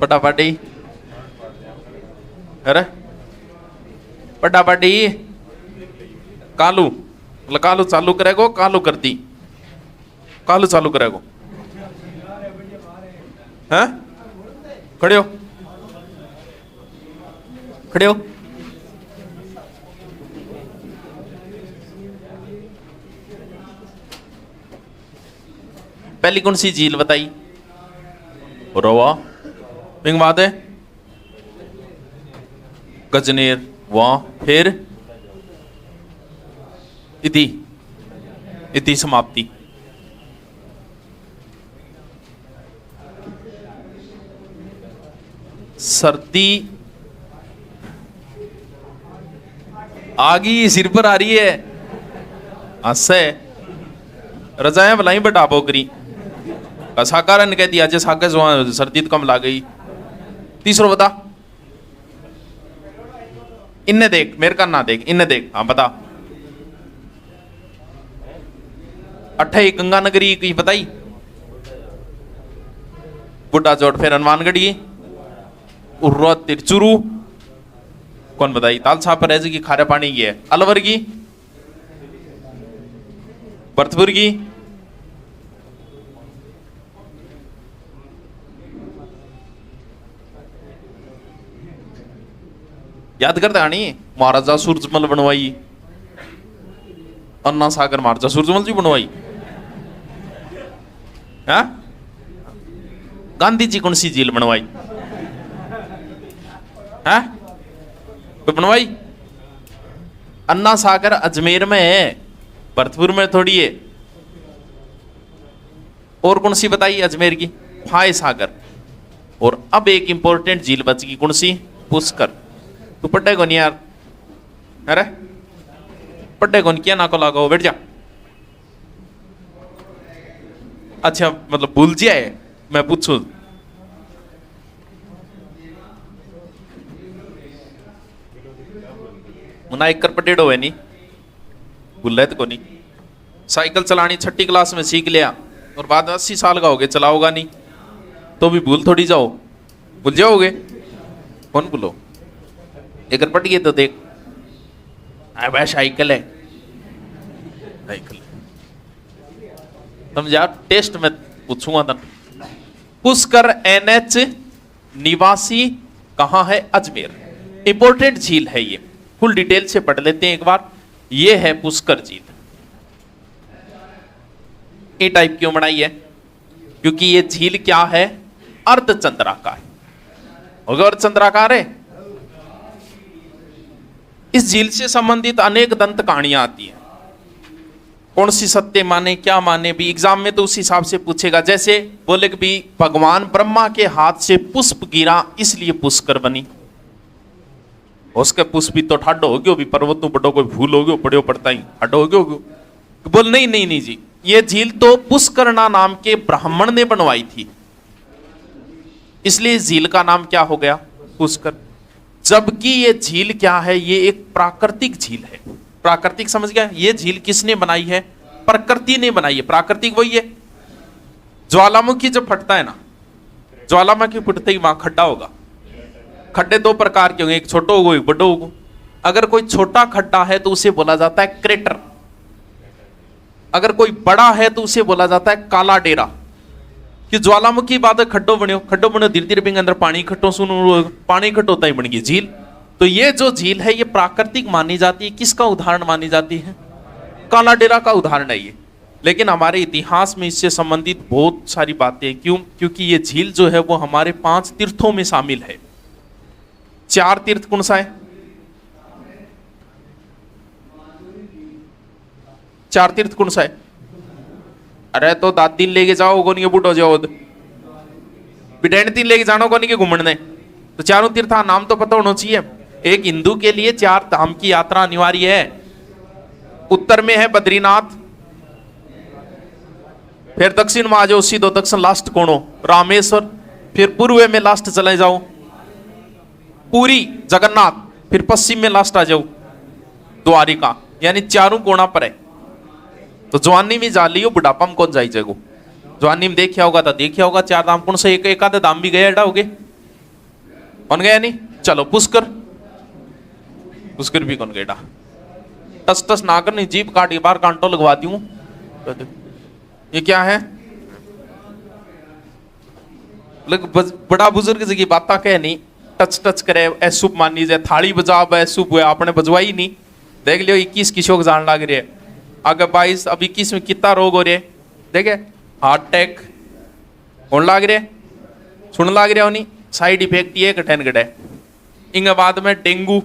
पटापटी अरे पटापटी कालू मतलब कालू चालू करेगो कालू करती कालू चालू करेगो हैं खड़े हो खड़े हो पहली कौन सी झील बताई रोवा पिंग बात है गजनेर वहां फिर इति इति समाप्ति सर्दी आगी सिर पर आ रही है हंसे रजाएं भलाई बटा बोकरी साकार ने कह दिया आज साके सर्दी तो कम ला गई तीसरा बता इन्हें देख मेरे का ना देख इन्हें देख हाँ बता अठाई गंगा नगरी की बताई बुढ़ा चोट फिर हनुमानगढ़ी उर्रा तिरचुरू कौन बताई ताल छाप पर की खारे पानी की है अलवर की भरतपुर की याद करते आनी महाराजा सूरजमल बनवाई अन्ना सागर महाराजा सूरजमल जी बनवाई है गांधी जी कौन सी झील बनवाई है बनवाई अन्ना सागर अजमेर में है भरतपुर में थोड़ी है और कौन सी बताई अजमेर की फाय सागर और अब एक इंपॉर्टेंट झील बच गई कौन सी पुष्कर तू पढ़े को नहीं यार अरे पढ़े को नहीं क्या ना को लगाओ बैठ जा अच्छा मतलब भूल जाए मैं पूछू मुना एक कर पटेड़ो है नहीं भूल तो को नहीं साइकिल चलानी छठी क्लास में सीख लिया और बाद में 80 साल का हो गए चलाओगा नहीं तो भी भूल थोड़ी जाओ भूल जाओगे कौन भूलो एक पट गए तो देख भाई साइकिल है साइकिल समझा टेस्ट में पूछूंगा था पुष्कर एनएच निवासी कहां है अजमेर इंपॉर्टेंट झील है ये फुल डिटेल से पढ़ लेते हैं एक बार ये है पुष्कर झील ए टाइप क्यों बनाई है क्योंकि ये झील क्या है अर्धचंद्राकार होगा अर्धचंद्राकार है इस झील से संबंधित अनेक दंत कहानियां आती हैं कौन सी सत्य माने क्या माने भी एग्जाम में तो उस हिसाब से पूछेगा जैसे बोले कि भी भगवान ब्रह्मा के हाथ से पुष्प गिरा इसलिए पुष्कर बनी उसके पुष्प भी तो ठाडो हो गयो भी पर्वत तो बड़ो कोई भूल हो गयो पड़ो पड़ता ही ठाडो हो गयो बोल नहीं नहीं नहीं जी ये झील तो पुष्करना नाम के ब्राह्मण ने बनवाई थी इसलिए इस झील का नाम क्या हो गया पुष्कर जबकि ये झील क्या है ये एक प्राकृतिक झील है प्राकृतिक समझ गया ये झील किसने बनाई है प्रकृति ने बनाई है प्राकृतिक वही है ज्वालामुखी जब फटता है ना ज्वालामुखी फटते ही वहां खड्डा होगा खड्डे दो प्रकार के होंगे एक छोटा होगा एक बड़ा होगा अगर कोई छोटा खड्डा है तो उसे बोला जाता है क्रेटर अगर कोई बड़ा है तो उसे बोला जाता है काला डेरा कि ज्वालामुखी बाद खड्डो बनो धीरे धीरे अंदर पानी इकट्ठो सुनो पानी इकट्ठो होता ही बन गई झील तो ये जो झील है ये प्राकृतिक मानी जाती है किसका उदाहरण मानी जाती है काला डेरा का उदाहरण है ये लेकिन हमारे इतिहास में इससे संबंधित बहुत सारी बातें क्यों क्योंकि ये झील जो है वो हमारे 5 तीर्थों में शामिल है 4 तीर्थ कौन सा है 4 तीर्थ कौन सा है अरे तो दादी लेके जाओ को नहीं बूढ़ो जाओ बिटेन तीन लेके जानो को नहीं के घूमने तो चारों तीर्थ नाम तो पता होना चाहिए एक हिंदू के लिए 4 धाम की यात्रा अनिवार्य है उत्तर में है बद्रीनाथ फिर दक्षिण में आ जाओ सीधो दक्षिण लास्ट कोणो रामेश्वर फिर पूर्व में लास्ट चले जाओ पूरी जगन्नाथ फिर पश्चिम में लास्ट आ जाओ द्वारिका यानी चारों कोणा पर है तो जवानी में जा लियो बुढ़ापा में कौन जाई जगो जवानी में देखा होगा तो देखा होगा 4 धाम कौन सा एक आधे धाम भी गए अड़ा होगे कौन गया नहीं, चलो पुष्कर, पुष्कर भी कौन गया, टस टस ना कर, नहीं जीप काट के बाहर कांटो लगवा दूं। ये क्या है, बड़ा बुजुर्ग जी की बात कह नहीं, टच टच करे ऐसुप मान लीजिए, थाली बजाब ऐसुप हुए, आपने बजवाई नहीं, देख लियो 21 की शोक जान लग रही है, आगे 22, अब 21 में कितना रोग हो रहे, देखे हार्ट अटैक होने लग रहे, सुन लग रहे हो नहीं, साइड इफेक्ट ये कठिन गढ़ है। इनके बाद में डेंगू,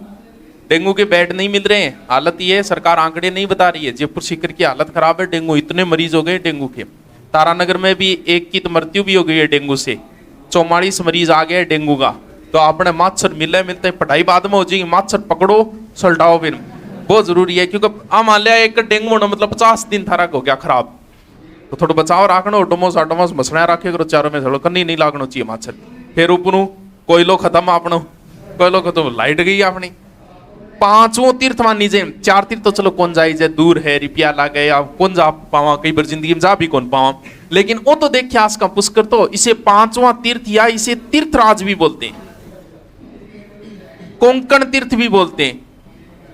डेंगू के बेड नहीं मिल रहे हैं, हालत ये है, सरकार आंकड़े नहीं बता रही है, जयपुर सीकर की हालत खराब है, डेंगू इतने मरीज हो गए डेंगू के। तारानगर में भी एक की तो मृत्यु भी हो गई है डेंगू से, 44 मरीज आ गए डेंगू का। तो आपने माछर मिलते पढ़ाई बाद में हो जाएगी, माछर पकड़ो सलटाओ, फिर बहुत जरूरी है, क्योंकि आ मान लिया एक डेंगू होना मतलब 50 दिन थारा हो गया खराब, तो थोड़ा बचाव रखना, डोमोस आटोमोस मसड़ा रखे करो चारों में, थोड़ा कन्नी नहीं लागना चाहिए माछर। फिर ऊपर कोयलो खत्म आपनो, कोयलो खत्म, लाइट गई अपनी। पांचों तीर्थ मान लीजिए, 4 तीर्थ तो चलो कौन जाए, दूर है, रुपया ला गए, आप कौन जा पावा, कई बार जिंदगी में जा भी कौन पावा, लेकिन वो तो देखिए आज का पुष्कर, तो इसे 5वां तीर्थ या इसे तीर्थराज भी बोलते हैं, कोंकण तीर्थ भी बोलते हैं,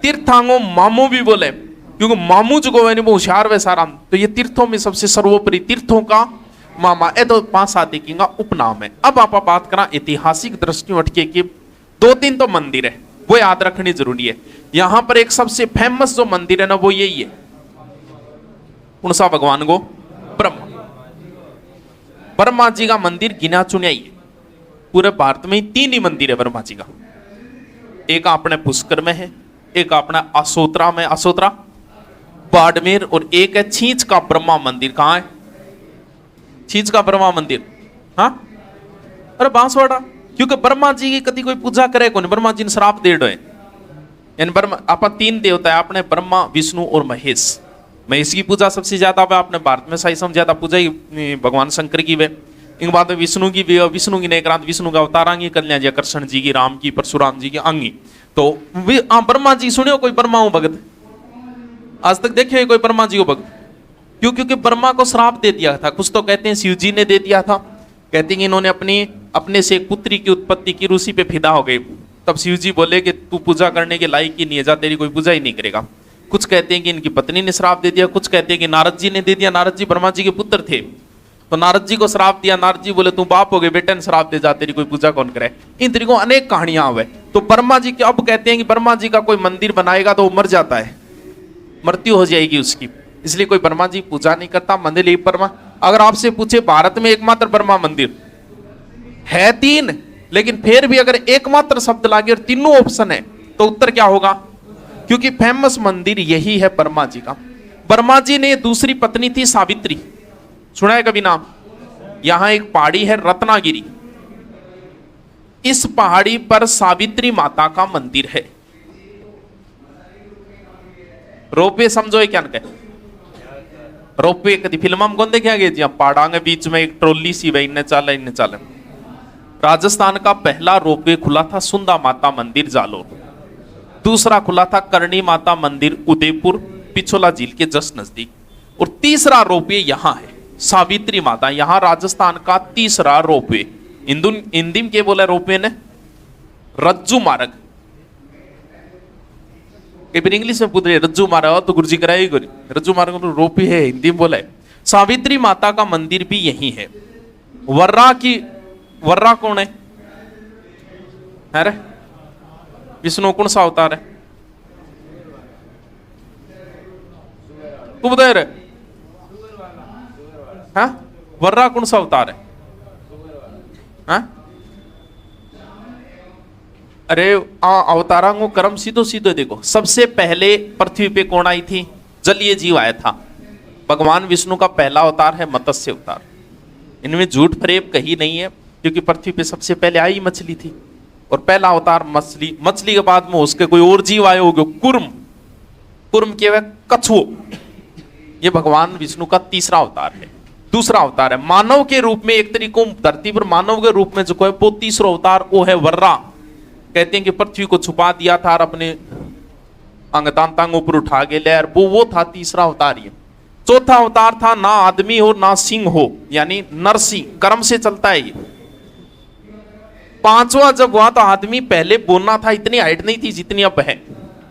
तीर्थांगो मामू भी बोले, क्योंकि मामू जो है वो होशियार वे सारा, तो ये तीर्थों में सबसे सर्वोपरि तीर्थों का मामा, ये तो 5-7 का उपनाम है। अब आप बात करा ऐतिहासिक दृष्टियों हटके की, 2-3 तो मंदिर है वो याद रखनी जरूरी है। यहां पर एक सबसे फेमस जो मंदिर है ना वो यही है, कौन सा, भगवान को ब्रह्मा, ब्रह्मा जी का मंदिर गिना चुनिया ही है, पूरे भारत में 3 ही मंदिर है ब्रह्मा जी का, एक अपने पुष्कर में है, एक अपना असोत्रा में, असोत्रा बाड़मेर, और एक है छींच का ब्रह्मा मंदिर। कहां है छींच का ब्रह्मा मंदिर, हाँ अरे बांसवाड़ा, क्योंकि ब्रह्मा जी की कभी कोई पूजा करे कौन, ब्रह्मा जी ने श्राप दे डोए, यानी ब्रह्मा आपा 3 देवता है आपने, ब्रह्मा विष्णु और महेश। महेश की पूजा सबसे ज्यादा है आपने भारत में, सही समझ ज्यादा पूजा ही भगवान शंकर की वे, इनके बाद में विष्णु की भी, विष्णु की नेक्रांत, विष्णु का अवतारांगी कल्याण जी, कृष्ण जी की, राम की, परशुराम जी की अंगी। तो ब्रह्मा जी सुनियो कोई ब्रह्मा हो भगत, आज तक देखिए कोई ब्रह्मा जी हो भगत, क्यों, क्योंकि ब्रह्मा को श्राप दे दिया था, कुछ तो कहते हैं शिव जी ने दे दिया था, कहते हैं इन्होंने अपने से एक पुत्री की उत्पत्ति की, रूसी पे फिदा हो गई, तब शिव जी बोले कि तू पूजा करने के लायक ही नहीं है, जा तेरी कोई पूजा ही नहीं करेगा। कुछ कहते हैं कि इनकी पत्नी ने श्राप दे दिया, कुछ कहते हैं कि नारद जी ने दे दिया, नारद जी ब्रह्मा जी के पुत्र थे, तो नारद जी को श्राप दिया, नारद जी बोले तू बाप हो गए, बेटे ने श्राप दे, जा तेरी कोई पूजा कौन करे। इन तरीकों अनेक कहानियां हुए। तो ब्रह्मा जी के अब कहते हैं कि ब्रह्मा जी का कोई मंदिर बनाएगा तो वो मर जाता है, मृत्यु हो जाएगी उसकी, इसलिए कोई ब्रह्मा जी पूजा नहीं करता, मंदिर एक ब्रह्मा। अगर आपसे पूछे भारत में एकमात्र ब्रह्मा मंदिर है 3, लेकिन फिर भी अगर एकमात्र शब्द लागे और तीनों ऑप्शन है तो उत्तर क्या होगा, क्योंकि फेमस मंदिर यही है ब्रह्मा जी का। ब्रह्मा जी ने दूसरी पत्नी थी सावित्री, सुना है कभी नाम? यहां एक पहाड़ी है रत्नागिरी, इस पहाड़ी पर सावित्री माता का मंदिर है। रोपवे समझो क्या कहे, रोपवे कभी फिल्म में कौन देखा गया जी, पहाड़ा के बीच में एक ट्रॉली सी वही इन्हें चाले। राजस्थान का पहला रोपवे खुला था सुंदा माता मंदिर जालोर, दूसरा खुला था करणी माता मंदिर उदयपुर पिछोला झील के जस्ट नजदीक, और तीसरा रोपवे यहां है सावित्री माता, यहां राजस्थान का तीसरा रोपवे। हिंदी में क्या बोला रोपवे ने, रज्जू मार्ग, इंग्लिश में पूछ रहे रज्जू मार्ग, तो गुरुजी कराई रज्जू मार्ग रोपवे है, हिंदी में बोला है। सावित्री माता का मंदिर भी यही है। वर्रा कौन है? अरे विष्णु कौन सा अवतार है? तू बता रहे, हाँ वर्रा कौन सा अवतार है? हाँ अरे अवतारा को कर्म सीधो सीधो देखो, सबसे पहले पृथ्वी पे कौन आई थी? जलीय जीव आया था। भगवान विष्णु का पहला अवतार है मत्स्य अवतार, इनमें झूठ फरेब कहीं नहीं है, क्योंकि पृथ्वी पे सबसे पहले आई मछली थी, और पहला अवतार मछली, मछली के बाद में उसके कोई और जीव आए होंगे, कुर्म के कछुओ, ये भगवान विष्णु का तीसरा अवतार है। दूसरा अवतार है मानव के रूप में, एक तरीकों धरती पर मानव के रूप में जो है वो तीसरा अवतार वो है वर्रा। कहते हैं कि पृथ्वी को छुपा दिया था और अपने अंगतांगों पर उठा के ले, वो था तीसरा अवतार। ये चौथा अवतार था ना आदमी हो ना सिंह हो, यानी नरसिंह, कर्म से चलता है ये। पांचवा जब हुआ तो आदमी पहले बोलना था, इतनी हाइट नहीं थी जितनी अब है।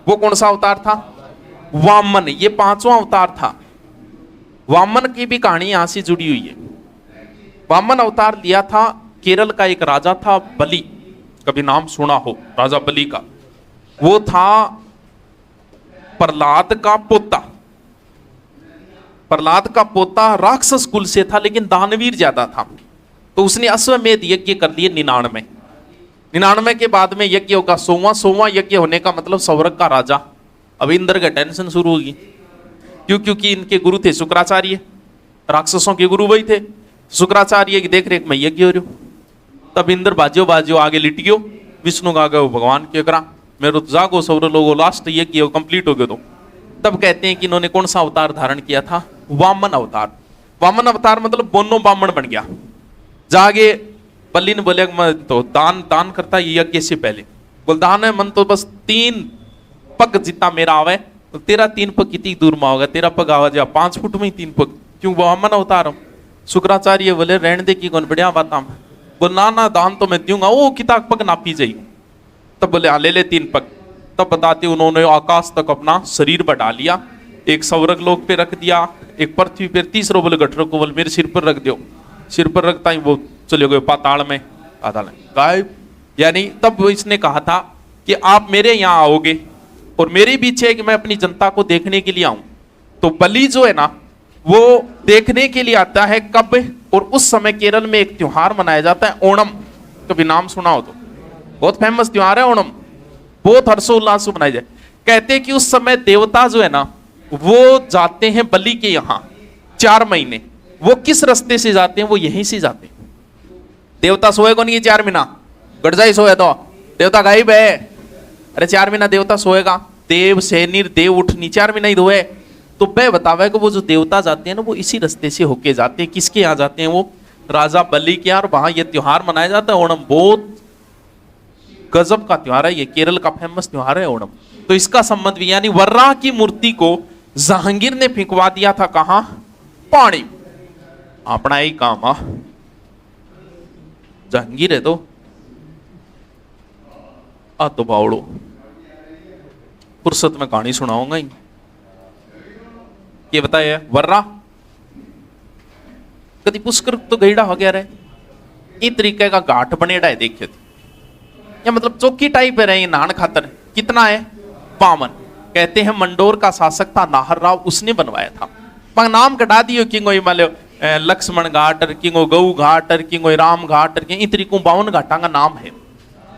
वो कौन सा अवतार था? वामन। ये पांचवा अवतार था। वामन की भी कहानी यहां से जुड़ी हुई है। वामन अवतार लिया था, केरल का एक राजा था बलि, कभी नाम सुना हो राजा बलि का? वो था प्रहलाद का पोता। प्रहलाद का पोता राक्षस कुल से था लेकिन दानवीर ज्यादा था, तो उसने अश्वमेध यज्ञ कर लिए 99। 99 के बाद में यज्ञ होगा 100वां यज्ञ होने का मतलब स्वर्ग का राजा। अब इंद्र का टेंशन शुरू होगी, क्योंकि इनके गुरु थे शुक्राचार्य, राक्षसों के गुरु वही थे। शुक्राचार्य की देख रेख में यज्ञ हो रही। तब इंद्र बाजो आगे लिटियो, विष्णु का गए भगवान के करा मेरे तो जागो सौर लोगो, लास्ट यज्ञ कंप्लीट हो गया। तो तब कहते हैं कि इन्होंने कौन सा अवतार धारण किया था? वामन अवतार। वामन अवतार मतलब बोनो ब्राह्मण बन गया। जागे बलि ने बोले मैं तो दान करता यज्ञ से पहले, बोल दान है मन तो बस 3 पग जितना मेरा आवे, तो तेरा 3 पग कितनी दूर में होगा? तेरा पग आवा जा 5 फुट में 3 पग, क्यों वामन अवतार हूं। शुक्राचार्य बोले रहने दे की कौन बढ़िया बात हम। बोल ना दान तो मैं दूंगा, वो कितना पग नापी जाएगी। तब बोले हाँ ले ले 3 पग। तब बताते उन्होंने आकाश तक अपना शरीर बढ़ा लिया, एक स्वर्ग लोक पे रख दिया, एक पृथ्वी पे, तीसरा बोले गठर को बोले मेरे सिर पर रख दो। सिर पर रखता ही वो चले गए पाताल में, पाताल गायब। यानी तब इसने कहा था कि आप मेरे यहाँ आओगे और मेरी भी इच्छा है कि मैं अपनी जनता को देखने के लिए आऊं। तो बलि जो है ना वो देखने के लिए आता है कब? और उस समय केरल में एक त्योहार मनाया जाता है ओणम, कभी नाम सुना हो तो, बहुत फेमस त्योहार है ओणम, बहुत हर्षोल्लास से मनाया जाए। कहते हैं कि उस समय देवता जो है ना वो जाते हैं बलि के यहाँ 4 महीने। वो किस रास्ते से जाते हैं? वो यहीं से जाते हैं। देवता सोए को नहीं 4 महीना, गड़ जाए सोए तो देवता गायब है। अरे 4 महीना देवता सोएगा? देव से निर्देव उठनी 4 महीना ही धोए। तो वह बतावे कि वो जो देवता जाते हैं ना वो इसी रास्ते से होके जाते हैं। किसके यहाँ जाते हैं? वो राजा बलि के यहाँ। और वहां ये त्योहार मनाया जाता है ओणम, बहुत गजब का त्योहार है ये, केरल का फेमस त्योहार है ओणम। तो इसका संबंध भी, यानी वर्रा की मूर्ति को जहांगीर ने फेंकवा दिया था कहां? पानी। अपना ही काम आ, जहांगीर है तो बावड़ो फुर्सत में कहानी सुनाऊंगा ही। ये बताया वर्रा कभी पुष्कर तो गईड़ा हो गया रहे, इस तरीके का घाट बनेड़ा है देखिए, या मतलब चौकी टाइप है रहे नान खातर। कितना है? 52। कहते हैं मंडोर का शासक था नाहर राव, उसने बनवाया था। पर नाम कटा दियो किंगो मान लक्ष्मण घाट, किंगो गऊ घाट, किंगो राम घाट, इन तरीकों 52 घाटा का नाम है।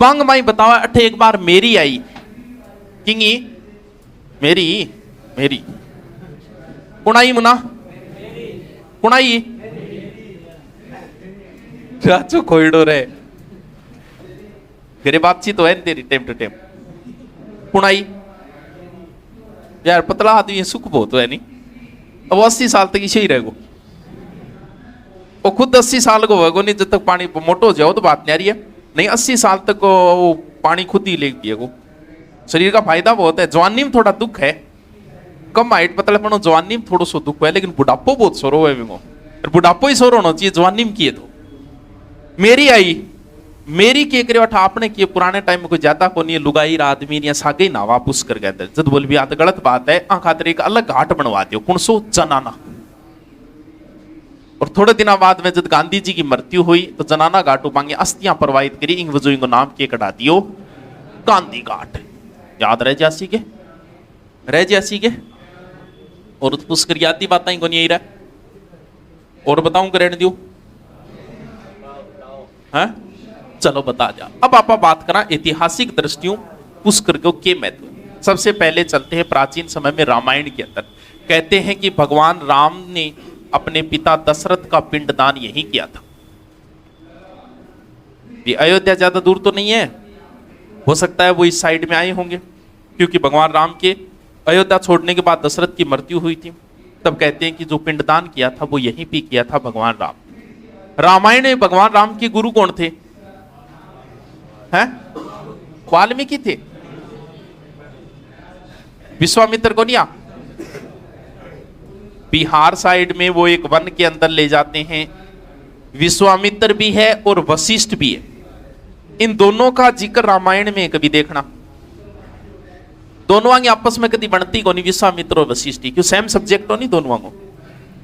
पंग माई बतावा अठे एक बार मेरी आई, किंगी मेरी कुणाई मुना कुणाई चाचू खोइडो रे मेरे बातचीत तो है तेरी टाइम टू टाइम। कुणाई यार पतला आदमी सुख बहुत है नहीं, अब 80 साल तक इसे ही रहेगो। वो खुद 80 साल को होगा नहीं, जब तक पानी मोटो हो जाओ तो बात नहीं आ रही है। नहीं 80 साल तक वो पानी खुद ही ले पिएगो। शरीर का फायदा बहुत है। जवानी में थोड़ा दुख है, कम हाइट पतलेपन, जवानी में थोड़ा सा दुख है, लेकिन बुढ़ापो बहुत सोरो है। बुढ़ापो ही सोरो होना चाहिए, जवानी में किए तो। मेरी आई मेरी के करे आपने किए पुराने टाइम में कोई ज्यादा को नहीं, लुगाई आदमी या सागे ना वापस कर गए जब बोल भी आते गलत बात है। खातिर एक अलग घाट बनवा दियो, कौन सो जनाना। और थोड़े दिन बाद में जब गांधी जी की मृत्यु हुई तो जनाना घाट उपांगे अस्थियां प्रवाहित करी, इंग वजो नाम के कटा दियो गांधी घाट। याद रह जासी के और पुष्कर याद बात को नहीं रहा। और बताऊं करें दियो है? चलो बता जा। अब आप बात करा ऐतिहासिक दृष्टियों पुष्कर को के महत्व। सबसे पहले चलते हैं प्राचीन समय में रामायण के अंदर। कहते हैं कि भगवान राम ने अपने पिता दशरथ का पिंडदान यही किया था। ये अयोध्या ज्यादा दूर तो नहीं है, हो सकता है वो इस साइड में आए होंगे, क्योंकि भगवान राम के अयोध्या छोड़ने के बाद दशरथ की मृत्यु हुई थी। तब कहते हैं कि जो पिंडदान किया था वो यहीं पे किया था भगवान राम। रामायण में भगवान राम के गुरु कौन थे? हैं? वाल्मीकि थे। विश्वामित्र को नहीं। बिहार साइड में वो एक वन के अंदर ले जाते हैं, विश्वामित्र भी है और वशिष्ठ भी है। इन दोनों का जिक्र रामायण में कभी देखना, दोनों आगे आपस में कभी बनती को नहीं, विश्वामित्र और वशिष्ठ, क्यों सेम सब्जेक्ट हो नहीं दोनों आगो,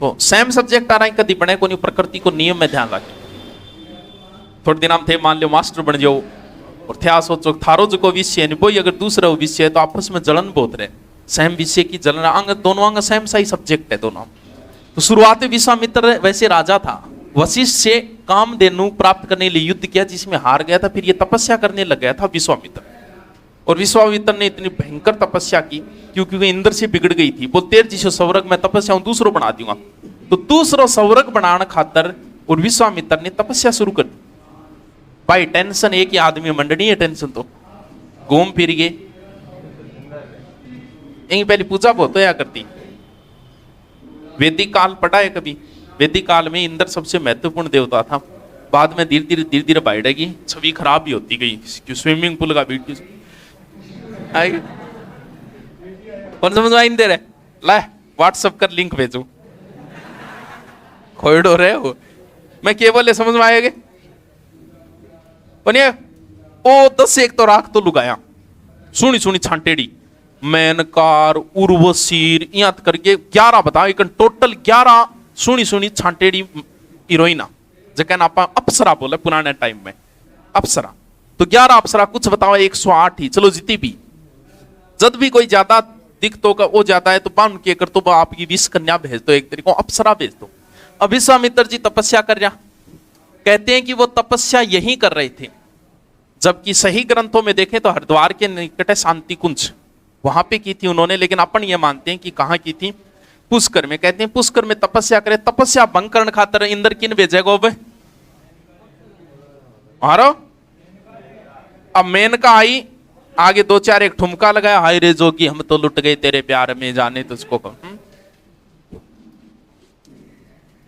तो सेम सब्जेक्ट आ रहा है कभी बने को नहीं, प्रकृति को नियम में ध्यान रखें। थोड़े दिन हम थे मान लो मास्टर बन जाओ और थे सोचो थारो जो को विषय है वही अगर दूसरा विषय है तो आपस में जलन बहुत रहे, सेम विषय की जलन, अंग दोनों अंग सेम सही सब्जेक्ट है दोनों। तो शुरुआत में विश्वामित्र वैसे राजा था, वशिष्ठ से कामधेनु प्राप्त करने के लिए युद्ध किया जिसमें हार गया था, फिर ये तपस्या करने लग गया था विश्वामित्र। और विश्वामित्र ने इतनी भयंकर तपस्या की क्योंकि वे इंद्र से बिगड़ गई थी, बोलते जिसे स्वर्ग में तपस्या दूसरों बना दूंगा, तो दूसरों स्वर्ग बनाने खातर और विश्वामित्र ने तपस्या शुरू कर दी। भाई टेंशन एक ही आदमी मंडनी है, टेंशन तो घूम फिर गए, यही पहले पूजा बहुत होया करती। वैदिक काल पढ़ा है कभी, वैदिक काल में इंद्र सबसे महत्वपूर्ण देवता था, बाद में धीरे धीरे बढ़ेगी, छवि खराब भी होती गई, स्विमिंग पूल का वीडियो कौन समझ में दे रहे, ला व्हाट्सएप कर लिंक भेजो, खोड़ रहे हो, मैं केवल समझ में आएगा ओ 10 एक तो राख तो लुगाया, सुनी सुनी छांटेड़ी, मेनकार उर्वशीर यहाँ करके 11 बताओ, एक टोटल 11 सुनी सुनी छांटेड़ी हीरोइना, जैसे आप अप्सरा बोले पुराने टाइम में अप्सरा, तो 11 अप्सरा कुछ बताओ 108 ही, चलो जीती भी, जब भी कोई ज्यादा दिक्कतों का वो जाता है तो पान के कर तो आपकी 20 कन्या भेज दो, एक तरीके अप्सरा भेज दो। अब विश्वामित्र जी तपस्या कर रहा, कहते हैं कि वो तपस्या यही कर रहे थे, जबकि सही ग्रंथों में देखें तो हरिद्वार के निकट है शांति कुंज, वहां पे की थी उन्होंने, लेकिन अपन ये मानते हैं कि कहां की थी, पुष्कर में। कहते हैं पुष्कर में तपस्या करे, तपस्या भंग करने खातर इंद्र किन भेजेगा अब अब मेनका आई, आगे 2-4 एक ठुमका लगाया, हाय रे जोगी हम तो लुट गए तेरे प्यार में जाने तुझको,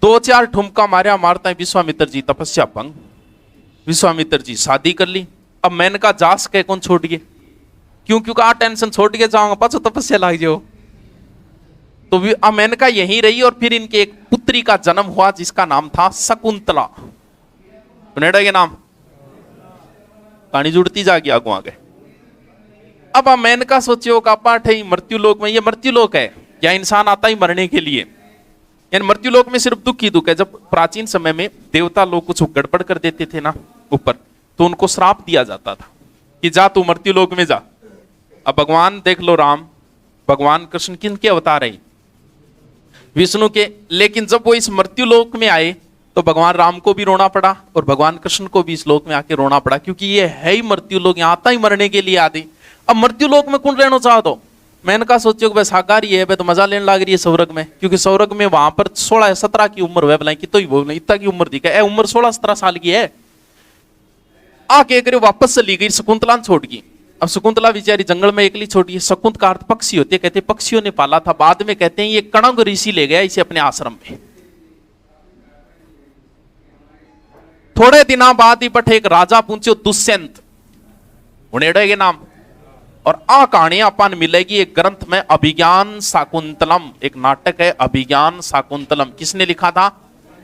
2-4 ठुमका मारा, मारता है विश्वामित्र जी तपस्या भंग, विश्वामित्र जी शादी कर ली। अब मेनका जास के कौन छोड़ गए, क्यों क्योंकि टेंशन छोड़ के जाऊंगा पाछो तपस्या लाग जाओ, तो अब मेनका यहीं रही और फिर इनके एक पुत्री का जन्म हुआ जिसका नाम था शकुंतला, के नाम कहानी जुड़ती जागी आगू आगे। अब मेनका सोचियो का पाठ है मृत्यु लोक में, ये मृत्यु लोक है या इंसान आता ही मरने के लिए, यानी मृत्यु लोक में सिर्फ दुख ही दुख है। जब प्राचीन समय में देवता लोग कुछ गड़बड़ कर देते थे ना ऊपर, तो उनको श्राप दिया जाता था कि जा तू मृत्यु लोक में जा। अब भगवान देख लो राम, भगवान कृष्ण किन के अवतार है, विष्णु के, लेकिन जब वो इस मृत्यु लोक में आए तो भगवान राम को भी रोना पड़ा और भगवान कृष्ण को भी इस लोक में आके रोना पड़ा, क्योंकि ये है ही मृत्यु लोक, यहाँ आता ही मरने के लिए आदि। अब मृत्यु लोक में कौन रहना चाहो, तो मैंने कहा सोचो कि साकारी है तो मजा लेने लग रही है स्वर्ग में, क्योंकि स्वर्ग में वहां पर 16-17 की उम्र है, बुलाई कि तो ही बोल इतना की उम्र दिखा, उम्र 16-17 साल की है। आके करे वापस चली गई, शकुंतला छोड़ गई। अब शकुंतला बेचारी जंगल में एकली छोड़ी है। शकुंत का अर्थ पक्षी होते, कहते पक्षियों ने पाला था, बाद में कहते हैं ये कणग ऋषि ले गया इसे अपने आश्रम में। थोड़े दिनों बाद ही बट एक राजा पूछो दुष्यंत उड़ेड़े के नाम, और आ कहानी अपन मिलेगी एक ग्रंथ में, अभिज्ञान शाकुंतलम, एक नाटक है अभिज्ञान शाकुंतलम। किसने लिखा था,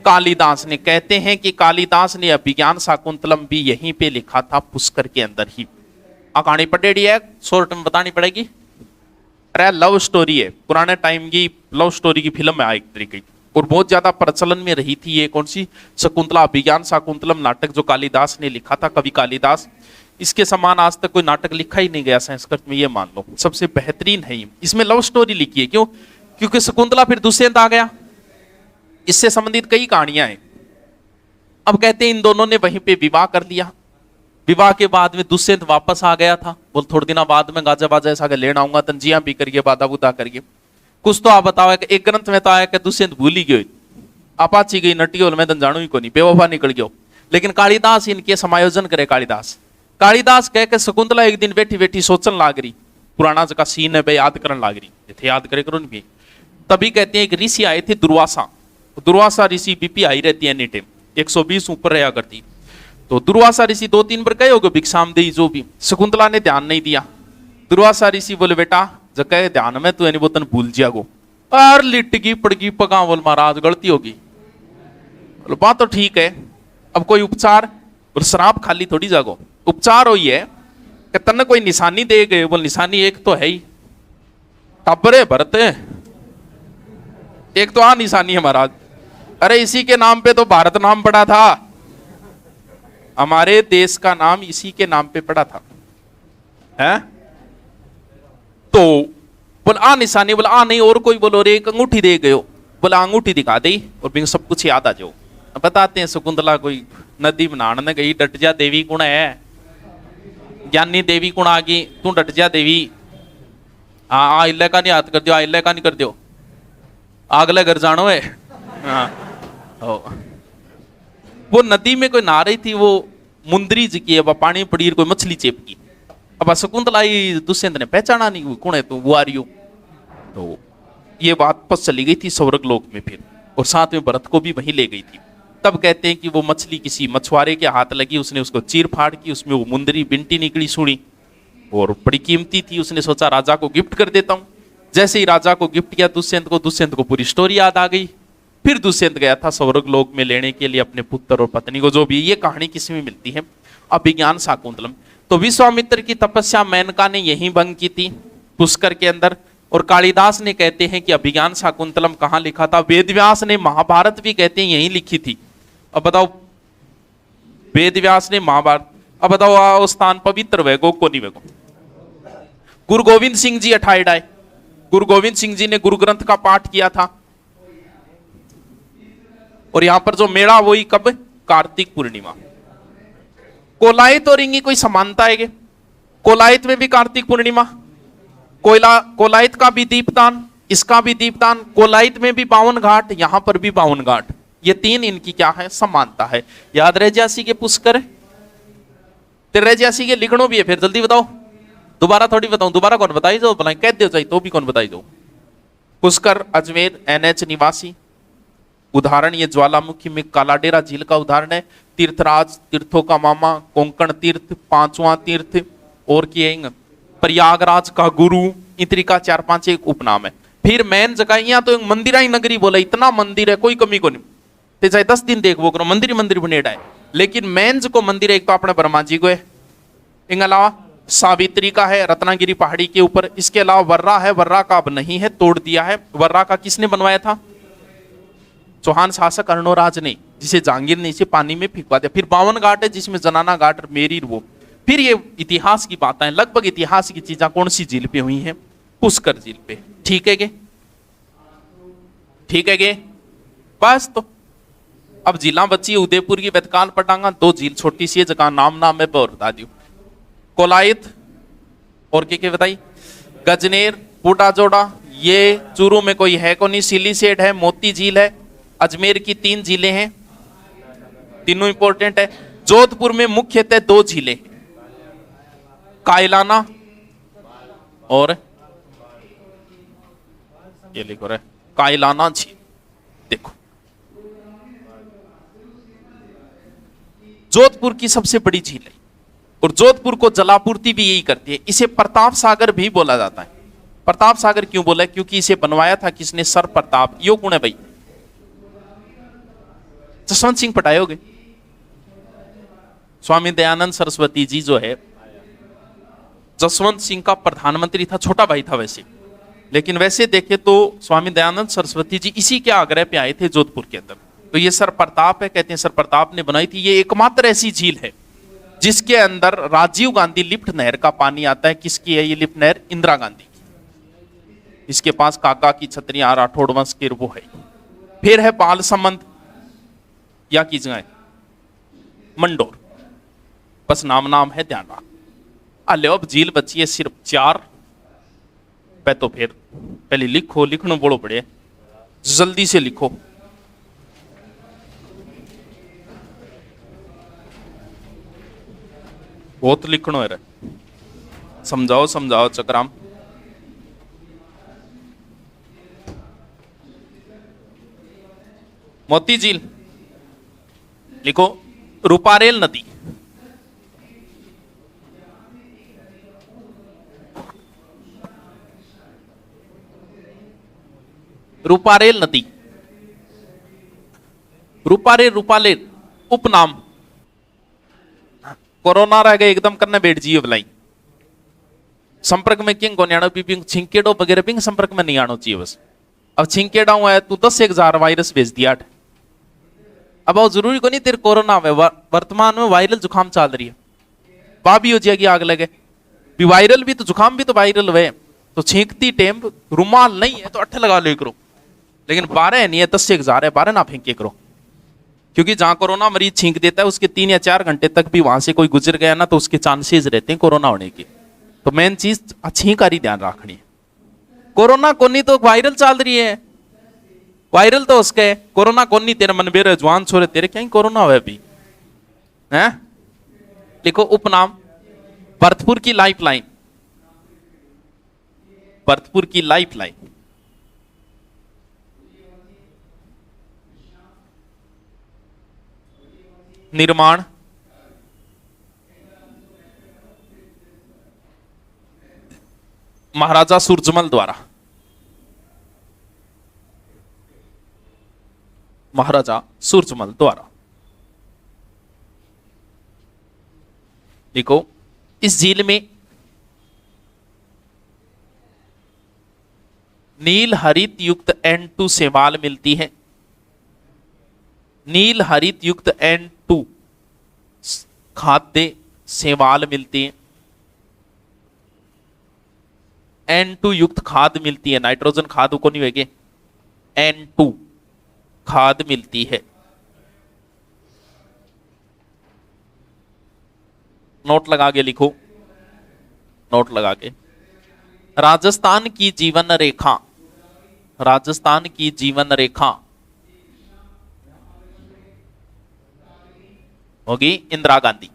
कालिदास ने। कहते हैं कि कालिदास ने अभिज्ञान शाकुंतलम भी यहीं पे लिखा था, पुष्कर के अंदर ही। आ कहानी पटेड़ी है, शॉर्ट में बतानी पड़ेगी। अरे लव स्टोरी है, पुराने टाइम की लव स्टोरी की फिल्म है एक तरीके की, और बहुत ज्यादा प्रचलन में रही थी ये कौन सी, शकुंतला अभिज्ञान शाकुंतलम नाटक जो कालिदास ने लिखा था, कवि कालिदास। इसके समान आज तक कोई नाटक लिखा ही नहीं गया संस्कृत में, ये मान लो सबसे बेहतरीन है ये। इसमें लव स्टोरी लिखी है, क्यों, क्योंकि शकुंतला फिर दुष्यंत आ गया, इससे संबंधित कई कहानियां हैं। अब कहते हैं इन दोनों ने वहीं पे विवाह कर लिया। विवाह के बाद में दुष्यंत वापस आ गया था, बोल थोड़े दिन बाद में गाजा बाजा ऐसा लेना आऊंगा, तंजिया भी करिए, बादा बुदा करिए। कुछ तो आप बताओ, एक ग्रंथ में तो आया कि दुष्यंत भूल ही गयो, अपाची गई नटियोल में, जानू ही को नहीं, बेवफा निकल गयो। लेकिन कालिदास इनके समायोजन करे, कालिदास कह के शकुंतला एक दिन बैठी बैठी सोचन लाग रही, पुराना जगह सीन है याद करन लाग रही, थे याद करे करो भी। तभी कहते हैं एक ऋषि आए थे दुर्वासा, दुर्वासा ऋषि बीपी आई रहती है एनी टाइम, 120 ऊपर रहा करती। तो दुर्वासा ऋषि 2-3 बार कहे होगे भिक्षाम दे, जो भी शकुंतला ने ध्यान नहीं दिया। दुर्वासा ऋषि बोले बेटा जब कहे ध्यान में तो वो तन भूल जिया गो, और लिटगी पड़गी पका, बोल महाराज गलती होगी। बात तो ठीक है, अब कोई उपचार और शराब खाली थोड़ी जागो, उपचार हो है कि तन्ने कोई निशानी दे गए, बोल निशानी एक तो है ही, टब्बरे भरते एक तो आ निशानी है महाराज। अरे इसी के नाम पे तो भारत नाम पड़ा था, हमारे देश का नाम इसी के नाम पे पड़ा था, है? तो बोल आ निशानी, बोला आ नहीं, और कोई बोलो रे एक अंगूठी दे गयो, बोला अंगूठी दिखा दे और बिंग सब कुछ याद आ जाओ। बताते हैं शकुंतला कोई नदी बनाने न गई, डट जा देवी कुण है, ज्ञानी देवी कुण आ गई, तू डट जा देवी, हाँ इल्ले का नहीं हाथ कर दियो, इल्ले का नहीं कर दियो, आगले घर जानो है। हाँ वो नदी में कोई नहा रही थी, वो मुंदरी जी की है, पानी पड़ी कोई मछली चेप की। अब शकुंतला दुष्यंत ने पहचाना नहीं, कौन है तू, वो आ रही हो। तो ये बात वापस चली गई थी स्वर्ग लोक में फिर, और साथ में भरत को भी वहीं ले गई थी। तब कहते हैं कि वो मछली किसी मछुआरे के हाथ लगी, उसने उसको चीर फाड़ की, उसमें वो मुंदरी बिंटी निकली सुनी और बड़ी कीमती थी। उसने सोचा राजा को गिफ्ट कर देता हूं। जैसे ही राजा को गिफ्ट किया दुष्यंत को पूरी स्टोरी याद आ गई। फिर दुष्यंत गया था स्वर्ग लोक में लेने के लिए अपने पुत्र और पत्नी को, जो भी। ये कहानी किसी में मिलती है, अभिज्ञान शाकुंतलम। तो विश्वामित्र की तपस्या मेनका ने यहीं भंग की थी, पुष्कर के अंदर। और कालिदास ने कहते हैं कि अभिज्ञान शाकुंतलम कहां लिखा था, वेदव्यास ने महाभारत भी कहते हैं यहीं लिखी थी। अब बताओ, वेदव्यास ने महाभारत, अब बताओ वो स्थान पवित्र वेगो को नहीं वेगो। गुरु गोविंद सिंह जी अठाइड आए, गुरु गोविंद सिंह जी ने गुरु ग्रंथ का पाठ किया था। और यहां पर जो मेला वही कब, कार्तिक पूर्णिमा। कोलायत और इनकी कोई समानता है? कोलायत में भी कार्तिक पूर्णिमा, कोलायत का भी दीपदान, इसका भी दीपदान, कोलायत में भी 52 घाट, यहां पर भी 52 घाट। ये तीन इनकी क्या है, समानता है। याद रह जासी के पुष्कर, तेरे रह जासी के लिखणों भी है। फिर जल्दी बताओ, दोबारा थोड़ी बताऊं, दोबारा कौन बताई दो, भला कह दो चाहिए तो भी कौन बताई दो। पुष्कर अजमेर NH निवासी, उदाहरण ये ज्वालामुखी में कालाडेरा झील का उदाहरण है। तीर्थराज, तीर्थों का मामा, कोंकण तीर्थ, 5वां तीर्थ, और किए प्रयागराज का गुरु, इतरी का 4-5 एक उपनाम है। फिर मेन जगह यहाँ तो मंदिरा ही नगरी बोला, इतना मंदिर है कोई कमी को नहीं, ते चाहे 10 दिन देखो करो, मंदिर मंदिर बनेड़ा है। लेकिन मेन जो मंदिर है, एक तो अपने ब्रह्मा जी को है, इनके अलावा सावित्री का है रत्नागिरी पहाड़ी के ऊपर, इसके अलावा वर्रा है, वर्रा का अब नहीं है, तोड़ दिया है। वर्रा का किसने बनवाया था? चौहान शासक अर्णोराज ने, जिसे जहांगीर ने इसे पानी में फेंकवा दिया। फिर 52 घाट है, जिसमें जनाना घाट, मेरी वो। फिर ये इतिहास की बातें, लगभग इतिहास की चीजें कौन सी झील पे हुई हैं? पुष्कर झील पे। ठीक है गे, ठीक है गे, बस। तो अब झीला बची, उदयपुर की बेतकाल पटांगा, 2 झील छोटी सी जगह नाम है, बता दियो। कोलायत और क्या बताई, गजनेर, पूटा जोड़ा, ये चूरू में कोई है को नहीं, सिलीसेट है, मोती झील है, अजमेर की 3 झीलें हैं, तीनों इंपॉर्टेंट है। जोधपुर में मुख्यतः 2 झीलें, कायलाना और ये लिखो रहे कायलाना झील। देखो जोधपुर की सबसे बड़ी झील है, और जोधपुर को जलापूर्ति भी यही करती है। इसे प्रताप सागर भी बोला जाता है। प्रताप सागर क्यों बोला? क्योंकि इसे बनवाया था किसने? सर प्रताप। यो कौन है भाई? जसवंत सिंह पटायोगे। स्वामी दयानंद सरस्वती जी जो है, जसवंत सिंह का प्रधानमंत्री था, छोटा भाई था वैसे, लेकिन वैसे देखे तो स्वामी दयानंद सरस्वती जी इसी के आग्रह पे आए थे जोधपुर के अंदर। तो ये सर प्रताप है, कहते हैं सर प्रताप ने बनाई थी। ये एकमात्र ऐसी झील है जिसके अंदर राजीव गांधी लिफ्ट नहर का पानी आता है। किसकी है ये लिफ्ट नहर? इंदिरा गांधी की। इसके पास काका की छतरियां, राठौड़ वंश के वो है। फिर है बाल संबंध, या की जगह मंडोर, बस नाम है, ध्यान रख। अले अब झील बची है सिर्फ 4 पे। तो फिर पहले लिखो, लिखना बोलो पड़े, जल्दी से लिखो। बहुत लिखना है रे, समझाओ समझाओ चक्राम। मोती झील लिखो, रूपारेल नदी, रूपारेल नदी, रूपारेल, रूपालेल उपनाम। कोरोना रह गए एकदम करने बैठ जियो भलाई संपर्क में किंग को न्याणो पी छिंकेड़ो वगैरह भी संपर्क में नहीं आना चाहिए बस। अब छिंकेड़ा हुआ है तू 10,000 वायरस भेज दिया। अब वो जरूरी को नहीं तेरे कोरोना में वर्तमान में वायरल जुकाम चल रही है भी हो जाएगी आग लगे भी वायरल भी तो जुकाम भी तो वायरल हुए तो छींकती टेम रुमाल नहीं है तो 8 लगा ले करो लेकिन 12 नहीं है 10,000 है 12 ना फेंके करो क्योंकि जहां कोरोना मरीज छींक देता है उसके 3 या 4 घंटे तक भी वहां से कोई गुजर गया ना तो उसके चांसेस रहते हैं कोरोना होने के। तो मेन चीज छींक ध्यान रखनी है। कोरोना कोनी तो वायरल चल रही है वायरल तो उसके कोरोना कोनी तेरे मन बेरे जवान छोरे तेरे क्या ही कोरोना हुआ अभी है। लिखो उपनाम भरतपुर की लाइफलाइन भरतपुर की लाइफलाइन निर्माण महाराजा सूरजमल द्वारा महाराजा सूरजमल द्वारा। देखो इस झील में नील हरित युक्त N2 शैवाल मिलती है। नील हरित युक्त N2 खाद्य शैवाल मिलती है। N2 युक्त खाद मिलती है नाइट्रोजन खाद को नहीं होगी N2 खाद मिलती है। नोट लगा के लिखो नोट लगा के राजस्थान की जीवन रेखा राजस्थान की जीवन रेखा होगी इंदिरा गांधी।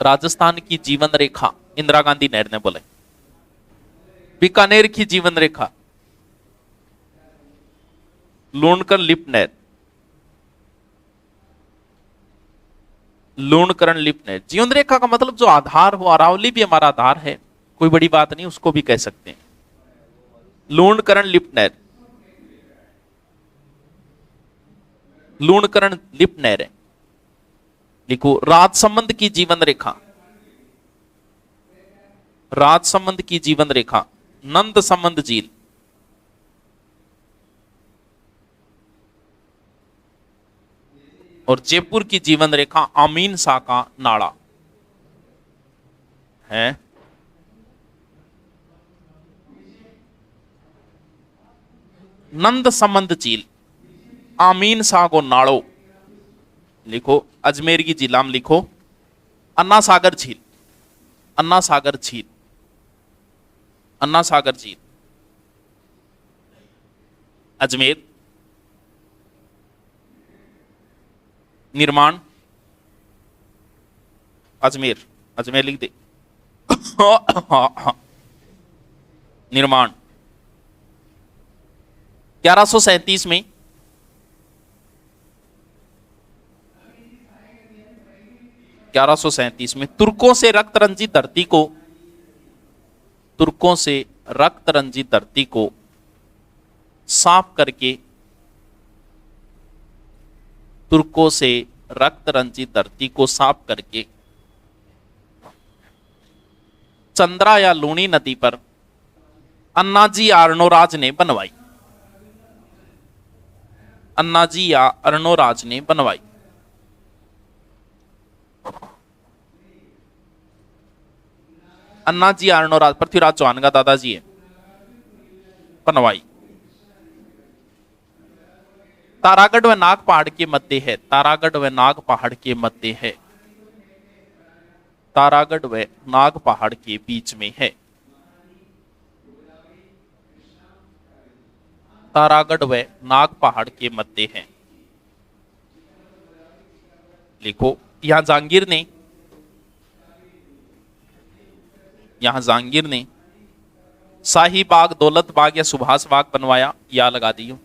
राजस्थान की जीवन रेखा इंदिरा गांधी नहर ने बोले। बीकानेर की जीवन रेखा लूणकर लिप नहर लूणकरण लिप नहर। जीवन रेखा का मतलब जो आधार हो अरावली भी हमारा आधार है कोई बड़ी बात नहीं उसको भी कह सकते हैं। लूणकरण लिप नहर लूणकरण लिप नहर है। लिखो राजसमंद की जीवन रेखा राजसमंद की जीवन रेखा नंद संबंध झील और जयपुर की जीवन रेखा अमीन शाह का नाड़ा है। नंद संबंध झील आमीन शाह को नाड़ो। लिखो अजमेर की जिला में लिखो अन्ना सागर झील अन्ना सागर झील अन्ना सागर झील अजमेर। निर्माण अजमेर अजमेर लिख दे निर्माण 1137 में 1137 में तुर्कों से रक्त रंजित धरती को तुर्कों से रक्त रंजित धरती को साफ करके तुर्कों से रक्त रंजित धरती को साफ करके चंद्रा या लूणी नदी पर अन्नाजी अर्णोराज ने बनवाई। अन्नाजी या अर्णोराज ने बनवाई। अन्नाजी अर्णोराज पृथ्वीराज चौहान का दादाजी है बनवाई। तारागढ़ व नाग पहाड़ के मध्य है। तारागढ़ व नाग पहाड़ के मध्य है। तारागढ़ व नाग पहाड़ के बीच में है। तारागढ़ व नाग पहाड़ के मध्य है। लिखो यहां जहांगीर ने शाही बाग दौलत बाग या सुभाष बाग बनवाया या लगा दियो।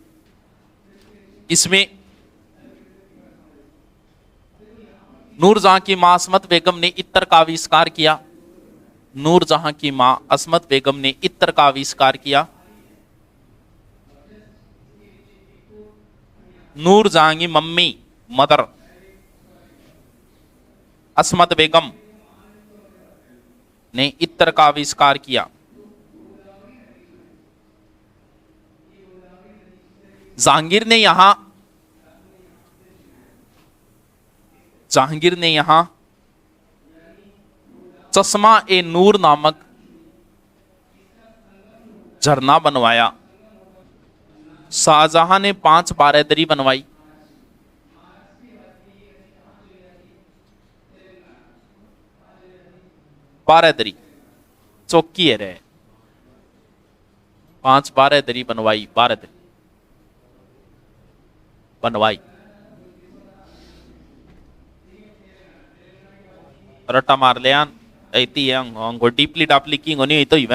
इसमें नूरजहां की मां असमत बेगम ने इत्र का आविष्कार किया। नूरजहां की मां असमत बेगम ने इत्र का आविष्कार किया। नूरजहां की मम्मी मदर असमत बेगम ने इत्र का आविष्कार किया? जहांगीर ने यहां चश्मा ए नूर नामक झरना बनवाया। शाहजहां ने 5 बारादरी बनवाई। बारादरी चौकी है रे, 5 बारादरी बनवाई। बारादरी बनवाई, रट्टा मार ले ऐती है डीपली डापली की गोनी तो ही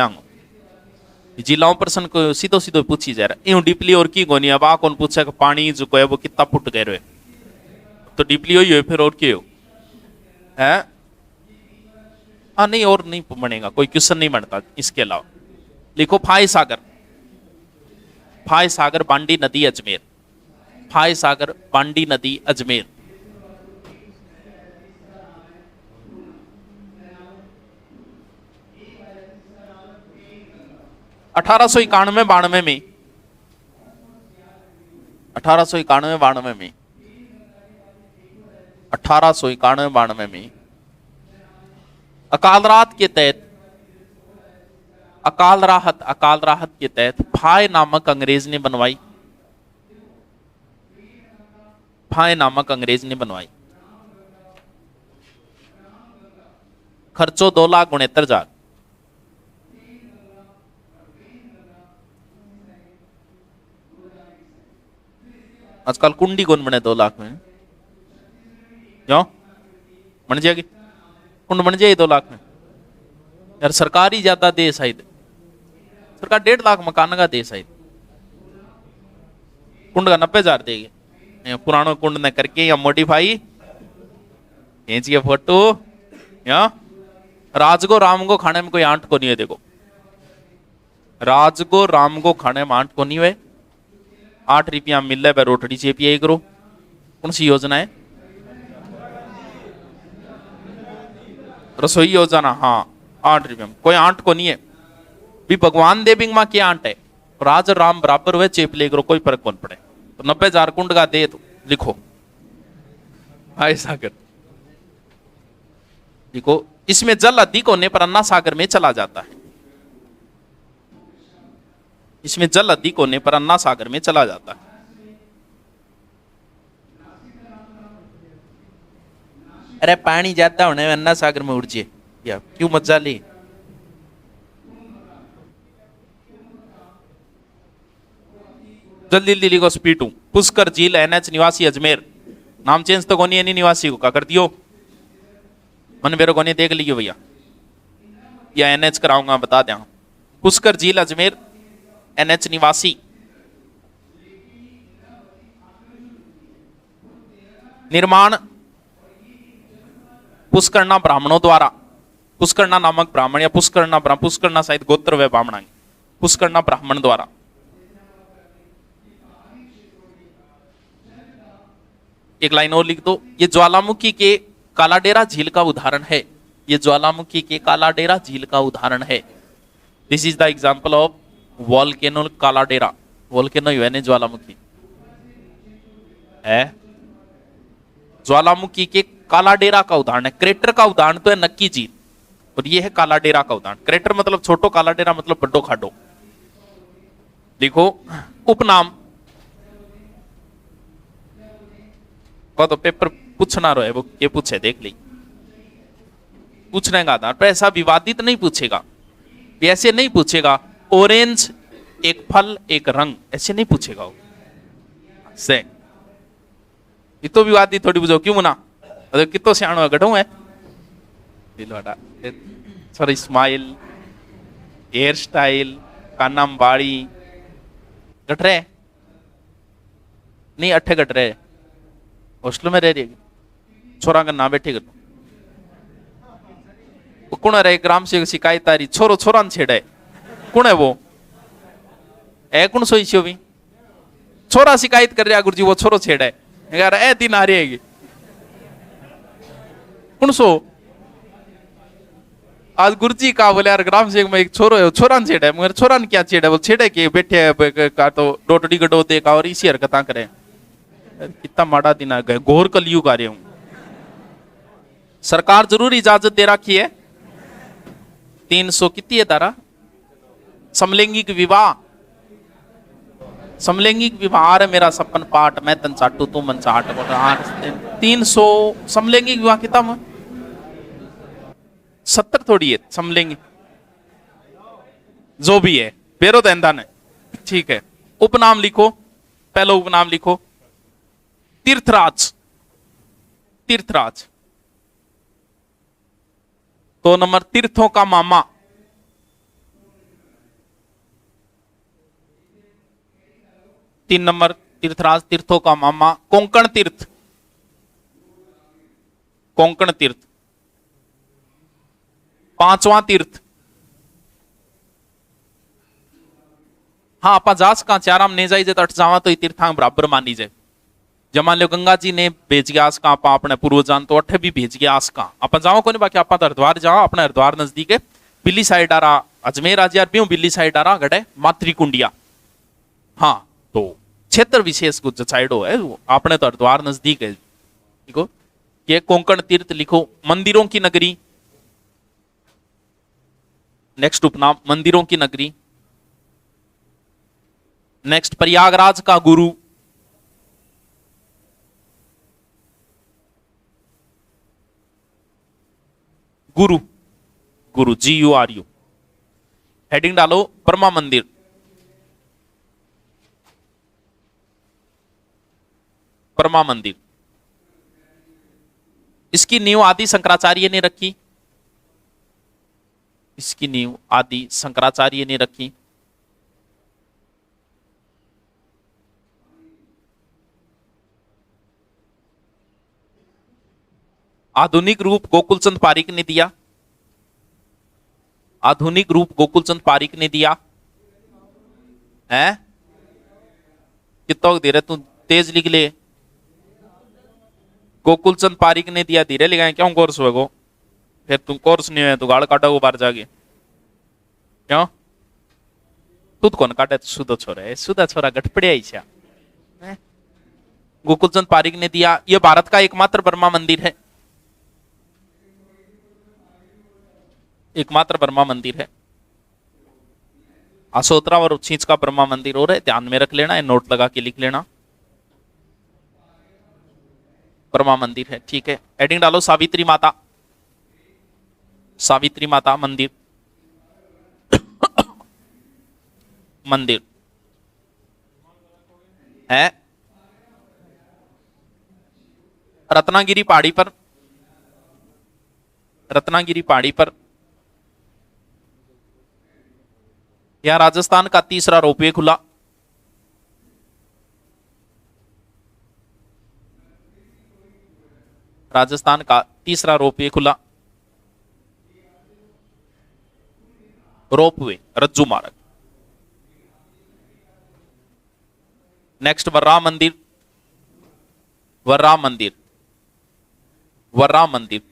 जिलाओं प्रश्न को सीधो सीधो पूछी जा रहा है डीपली और की गोनी। अब आ कौन पूछा कि पानी जो है वो कितना फुट गए रहे, तो डीपली हो ही फिर और क्या हो है? हाँ नहीं और नहीं बनेगा, कोई क्वेश्चन नहीं बनता इसके अलावा। लिखो फाय सागर, फाय सागर बांडी नदी अजमेर, फाय सागर बांडी नदी अजमेर। 1891-92 में 1891-92 में 1891-92 में अकाल राहत के तहत अकाल राहत के तहत फाय नामक अंग्रेज ने बनवाई। फाय नामक अंग्रेज ने बनवाई। खर्चो 2,69,000। आजकल कुंडी कौन बने 2 लाख में? क्यों बन जाएगी कुंड बन जाए 2 लाख में? यार सरकारी ज्यादा दे शायद, सरकार 1.5 लाख मकान का दे शायद, कुंड का 90,000 देगी। पुरानो कुंड ने करके या मॉडिफाई खींच के फोटो या राज को राम को खाने में कोई आंट को नहीं है। देखो राज को राम को खाने में आंट को नहीं है। 8 रुपया मिल रहा है रोटड़ी चेपिए करो। कौन सी योजना है? रसोई योजना। हाँ 8 रुपया में कोई आंट को नहीं है भी। भगवान देविंग माँ क्या आंट है? राज राम बराबर हुए चेप ले करो, कोई फर्क कौन पड़े। तो 90,000 कुंड का दे तो लिखो हाय सागर। देखो इसमें जल अधिक होने पर अन्ना सागर में चला जाता है। इसमें जल अधिक होने पर अन्ना सागर में चला जाता है। अरे पानी ज्यादा होने में अन्ना सागर में उड़ जाए या क्यों मजा ले? जल्दी जल्दी लिखो स्पीड। पुष्कर झील NH निवासी अजमेर। नाम चेंज तो कोनी नहीं निवासी को का कर दियो मन मेरे को नहीं देख लियो भैया, या NH कराऊंगा बता दें। पुष्कर झील अजमेर NH निवासी। निर्माण पुष्करना ब्राह्मणों द्वारा। पुष्करना नामक ब्राह्मण या पुष्करना शायद गोत्र व ब्राह्मण, पुष्करना ब्राह्मण द्वारा। एक लाइन और लिख दो। ये ज्वालामुखी के कालाडेरा झील का उदाहरण है। ये ज्वालामुखी के कालाडेरा झील का उदाहरण है। This is the example of volcano Kaladera. Volcano यानी ज्वालामुखी है। ज्वालामुखी के कालाडेरा का उदाहरण है। क्रेटर का उदाहरण तो है नक्की झील, और ये है कालाडेरा का उदाहरण। क्रेटर मतलब छोटो, कालाडेरा मतलब बड्डो खाडो। देखो उपनाम तो पेपर पूछना रहे वो ये पूछे देख ली। पूछने का आधार पर ऐसा विवादित नहीं पूछेगा, ऐसे नहीं पूछेगा ऑरेंज एक फल एक रंग, ऐसे नहीं पूछेगा वो से। ये तो विवादित थोड़ी बुझो क्यों मुना कितो सियाणो गढ़ो है। सॉरी स्माइल हेयर स्टाइल कानाम बाड़ी गट रहे नहीं, अट्ठे गट रहे हॉस्टल में रह रही है। छोरा का ना बैठे कर कौन है? ग्राम से शिकायत आ रही छोरो छोरा छेड़ा है। कौन है वो? ए कौन सोई छो भी छोरा शिकायत कर रहा गुरुजी वो छोरो छेड़ा है। यार ए दिन आ रही है कौन सो आज गुरुजी का बोले यार ग्राम सेवक में एक छोरो है, छोरा ने छेड़ा है। मगर छोरा ने क्या छेड़ा है? वो छेड़े के बैठे है का तो डोटड़ी गडोते का और इसी हरकत करे। कितना माड़ा दिन आ गए, घोर कलयुग आ रहे हूं। सरकार जरूर इजाजत दे रखी है 300 कितनी है धारा, समलैंगिक विवाह। समलैंगिक विवाह है मेरा सपन पाठ, मैं तन चाटू तू मन चाट। 300 समलैंगिक विवाह कितना 70 थोड़ी है समलैंगिक, जो भी है बेरो देंदा ने। ठीक है, उपनाम लिखो, पहला उपनाम लिखो तीर्थराज। तीर्थराज। 2 नंबर तीर्थों का मामा। 3 नंबर तीर्थराज तीर्थों का मामा कोंकण तीर्थ। कोंकण तीर्थ। 5वां तीर्थ। हाँ आपा जास का चाराम ने जाई जे तो अठ जावा तो तीर्थां बराबर मानी जाए। जमा लो गंगा जी ने भेज गया आस का आपा अपने पूर्वजान तो अठे भी भेज गया आस का। आपा जाओ को नहीं, बाकी आपा तो हरिद्वार जाओ, अपना हरिद्वार नजदीक है। बिल्ली साइड आ रहा अजमेर आज यार प्यों बिल्ली साइड आ रहा गड़े मातृ कुंडिया। हाँ तो क्षेत्र विशेष कुछ साइडो है वो, आपने तो हरिद्वार नजदीक है। देखो ये कोंकण तीर्थ लिखो। मंदिरों की नगरी। नेक्स्ट उपनाम मंदिरों की नगरी। नेक्स्ट प्रयागराज का गुरु। गुरु। गुरु GURU। हेडिंग डालो ब्रह्मा मंदिर। ब्रह्मा मंदिर। इसकी नींव आदि शंकराचार्य ने रखी। इसकी नींव आदि शंकराचार्य ने रखी। आधुनिक रूप गोकुलचंद पारिक ने दिया। आधुनिक रूप गोकुलचंद पारिक ने दिया है। कितना धीरे तू तेज लिख ले। गोकुलचंद पारिक ने दिया, धीरे लिखाए क्यों कोर्स होगो? फिर तुम कोर्स नहीं है तो गाड़ काटोगे बाहर जाके। क्यों खुद कौन काटे? सुधा छोरा है, सुधा छोरा गठपड़िया ही छा। गोकुलचंद पारिक ने दिया। यह भारत का एकमात्र ब्रह्मा मंदिर है। एकमात्र ब्रह्मा मंदिर है। आसोतरा और उच्छींच का ब्रह्मा मंदिर हो रहा है, ध्यान में रख लेना है, नोट लगा के लिख लेना। ब्रह्मा मंदिर है, ठीक है। हेडिंग डालो सावित्री माता। सावित्री माता मंदिर। मंदिर है रत्नागिरी पहाड़ी पर। रत्नागिरी पहाड़ी पर। यह राजस्थान का तीसरा रोपवे खुला। राजस्थान का तीसरा रोपवे खुला। रोपवे रज्जू मार्ग। नेक्स्ट वर्रा मंदिर। वर्रा मंदिर। वर्रा मंदिर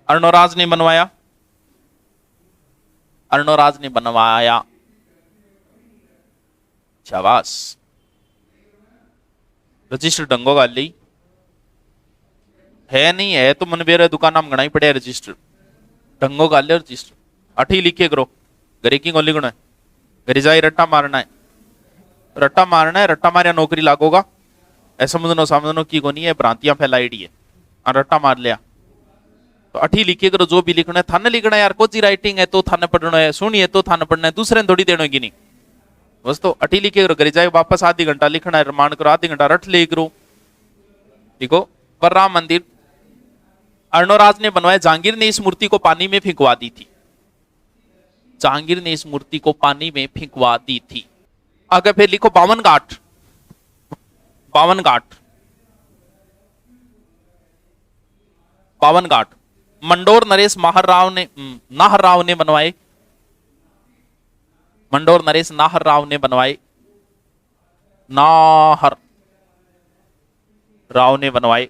अर्णोराज ने बनवाया। अर्णोराज ने बनवाया। शाबाश। रजिस्टर ढंगो गाल ली है नहीं है तो मन बेरे दुकान नाम गणा ही पड़े रजिस्टर ढंगो गाल ले। रजिस्टर अठी लिखे करो घरे की गोली गुण है। घरे जाए रट्टा मारना है। रट्टा मारना है, रट्टा मारिया नौकरी लागोगा ऐसा समझनो की को नहीं है, भ्रांतियां फैलाईडी है। रट्टा मार लिया तो अठी लिखे करो जो भी लिखना है। थाने लिखना है यार, कोची राइटिंग है तो थाने पढ़ना है, सुनिए तो थाने पढ़ना है, दूसरे ने थोड़ी देना की नहीं। बस तो अठी लिखे करो, घर जाए वापस आधी घंटा लिखना है, रमान करो आधी घंटा रट ले करो। देखो वर्रा मंदिर अर्णोराज ने बनवाया। जहांगीर ने इस मूर्ति को पानी में फेंकवा दी थी। जहांगीर ने इस मूर्ति को पानी में फेंकवा दी थी। आगे फिर लिखो बावन घाट। बावन घाट। बावन घाट मंडोर नरेश नाहर राव ने बनवाए। मंडोर नरेश नाहर राव ने बनवाए। नाहर राव ने बनवाए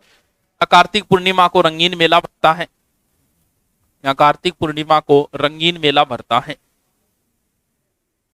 कार्तिक पूर्णिमा को रंगीन मेला भरता है, यहाँ कार्तिक पूर्णिमा को रंगीन मेला भरता है।